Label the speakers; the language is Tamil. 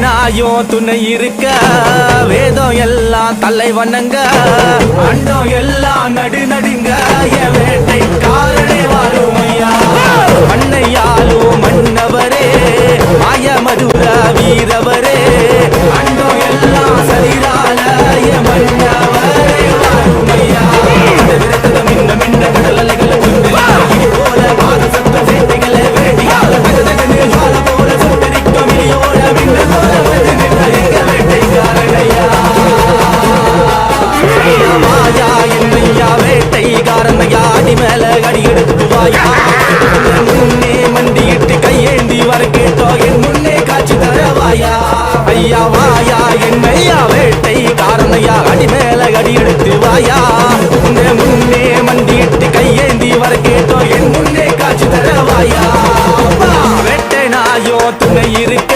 Speaker 1: நாயும் துணை இருக்க வேதம் எல்லாம் தலை வண்ணங்க அண்டம் எல்லாம் நடு நடுங்க என் வேட்டை காரணே வாரும் ஐயா மண்ணையாலும் மன்னவரே மாய மதுர வீரவரே அண்டம் எல்லாம் சதிரால என் மன்னவரே வாரும் ஐயா மின்ன மின்ன கடல் அலைகளை கொண்டு இது போல பாத சத்தம் சேட்டைகளை வேட்டியால தகதகன்னு ஜால போல சுட்டரிக்கும் இனியோட மின்ன போல வந்து நின்ற எங்க வேட்டைக்காரனையா மாயா என்னையா வேட்டைக்காரனையா அடி மேல அடி எடுத்து வாயா முன்னே மண்டியிட்டு கையேந்தி வர கேட்டோ என் முன்னே காட்சி தரவாயா ஐயா வாயா என்னையா வேட்டைக்காரனையா அடி மேல அடி எடுத்து வாயா முன்னே மண்டியிட்டு கையேந்தி வர கேட்டோ என் முன்னே காட்சி தரவாயா வேட்டை நாயோ துணை இருக்க